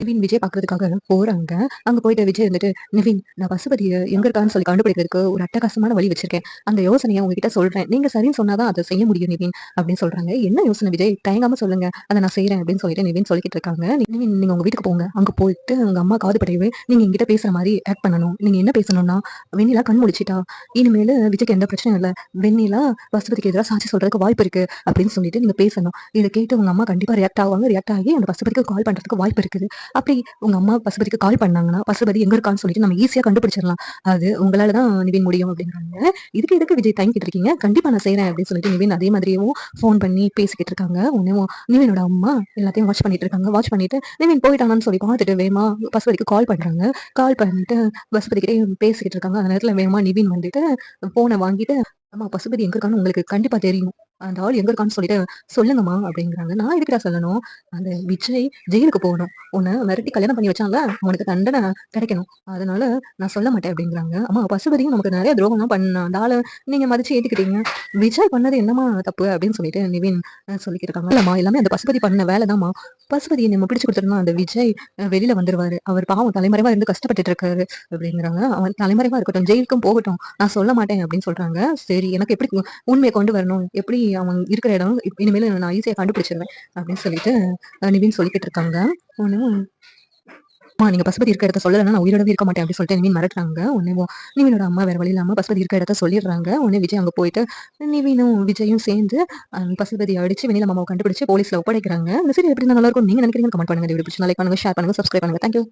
நிவின் விஜய் பார்க்கறதுக்காக போறாங்க. அங்க போயிட்டு விஜய் வந்துட்டு, "நிவின், நான் பசுபதிய எங்க இருக்கான்னு சொல்லி கண்டுபிடிக்கிறதுக்கு ஒரு அட்டகாசமான வழி வச்சிருக்கேன். அந்த யோசனைய உங்ககிட்ட சொல்றேன். நீங்க சரின்னு சொன்னா தான் அத செய்ய முடியும் நிவின்" அப்படின்னு சொல்றாங்க. "என்ன யோசனை விஜய்? தயங்காம சொல்லுங்க. அத நான் செய்றேன்" அப்படின்னு சொல்லிட்டு நிவின் சொல்லிக்கிட்டு இருக்காங்க. "நிவின், நீங்க உங்க வீட்டுக்கு போங்க. அங்க போயிட்டு உங்க அம்மா காது படையவே நீங்க என்கிட்ட பேசுற மாரி ஆக்ட் பண்ணணும். நீங்க என்ன பேசணும்னா, வெண்ணிலா கண் முழிச்சிட்டா. இனிமேலு விஜய்க்கு எந்த பிரச்சனையும் இல்ல. வெண்ணிலா பசுபதிக்கு எதிரா சாட்சி சொல்றதுக்கு வாய்ப்பு இருக்கு அப்படின்னு சொல்லிட்டு நீங்க பேசணும். இத கேட்டு உங்க அம்மா கண்டிப்பா ரியாக்ட் ஆவாங்க. ரியாக்ட் ஆகி அந்த பசுபதிக்கு கால் பண்றதுக்கு வாய்ப்பு இருக்குது. அப்படி உங்க அம்மா பசுபதிக்கு கால் பண்ணாங்கன்னா, பசுபதி எங்க இருக்கான்னு சொல்லிட்டு நம்ம ஈஸியா கண்டுபிடிச்சிடலாம். அது உங்களால தான் நிவின் முடியும் அப்படிங்கிறாங்க. இதுக்கு எதுக்கு விஜய் தயங்கிட்டு இருக்கீங்க? கண்டிப்பா நான் செய்றேன் அப்படின்னு சொல்லிட்டு நிவின் அதே மாதிரியேவும் ஃபோன் பண்ணி பேசிக்கிட்டு இருக்காங்க. உடனேவும் நிவினோட அம்மா எல்லாத்தையும் வாட்ச் பண்ணிட்டு இருக்காங்க. வாட்ச் பண்ணிட்டு நிவின் போயிட்டானான்னு சொல்லி பார்த்துட்டு வேகமா பசுபதிக்கு கால் பண்றாங்க. கால் பண்ணிட்டு பசுபதி கிட்டயே பேசிக்கிட்டு இருக்காங்க. அந்த நேரத்துல வேகமா நிவின் வந்துட்டு ஃபோன வாங்கிட்டு, "அம்மா பசுபதி எங்க இருக்கான்னு உங்களுக்கு கண்டிப்பா தெரியும். அந்த ஆள் எங்க இருக்கான்னு சொல்லிட்டு சொல்லுங்கம்மா" அப்படிங்கிறாங்க. "நான் எதுக்குடா சொல்லணும்? அந்த விஜய் ஜெயிலுக்கு போகணும். உன்ன மிரட்டி கல்யாணம் பண்ணி வச்சான்ல, அவனுக்கு தண்டனை கிடைக்கணும். அதனால நான் சொல்ல மாட்டேன்" அப்படிங்கிறாங்க. "அம்மா பசுபதியும் நமக்கு நெறைய துரோகம்லாம் பண்ணான். அந்த ஆள நீங்க மதிச்சு ஏத்துக்கிட்டீங்க. விஜய் பண்ணது என்னம்மா தப்பு?" அப்படின்னு சொல்லிட்டு நிவின் சொல்லிக்கிட்டு இருக்காங்க. "இல்லம்மா, எல்லாமே அந்த பசுபதி பண்ண வேலைதாம்மா. பசுபதிய நம்ம பிடிச்சு குடுத்துட்டோம்னா அந்த விஜய் வெளில வந்துருவாரு. அவர் பாவம் தலைமறைவா இருந்து கஷ்டப்பட்டுட்டு இருக்காரு" அப்படிங்கிறாங்க. "அவன் தலைமறைவா இருக்கட்டும், ஜெயிலுக்கும் போகட்டும். நான் சொல்ல மாட்டேன்" அப்படின்னு சொல்றாங்க. சரி, எனக்கு எப்படி உண்மைய கொண்டு வரணும்? எப்படி அவன் இருக்கிற இடம் இனிமேலு நான் ஈஸியா கண்டுபிடிச்சுருவேன் அப்படின்னு சொல்லிட்டு நிவின் சொல்லிக்கிட்டு இருக்காங்க. ஒண்ணும் "அம்மா, நீங்க பசுபதி இருக்க இடத்த சொல்லலன்னா நான் உயிரோடவே இருக்க மாட்டேன்" அப்படின்னு சொல்லிட்டு நிவின் மிரட்டுறாங்க. உடனேவும் நிவினோட அம்மா வேற வழி இல்லாம பசுபதி இருக்க இடத்த சொல்லிடுறாங்க. உடனே விஜய் அங்க போயிட்டு நிவினும் விஜயும் சேர்ந்து பசுபதிய அடிச்சு வெண்ணிலா மாமாவ கண்டுபிடிச்சு போலீஸ்ல ஒப்படைக்கிறாங்க. இந்த சீரியல் எப்படி இருந்தா நல்லா இருக்கும்னு நீங்க நினைக்கிறீங்கன்னு கமெண்ட் பண்ணுங்க. இந்த வீடியோ பிடிச்சிருந்தா லைக் பண்ணுங்க, ஷேர் பண்ணுங்க, சப்ஸ்கிரைப் பண்ணுங்க. Thank you.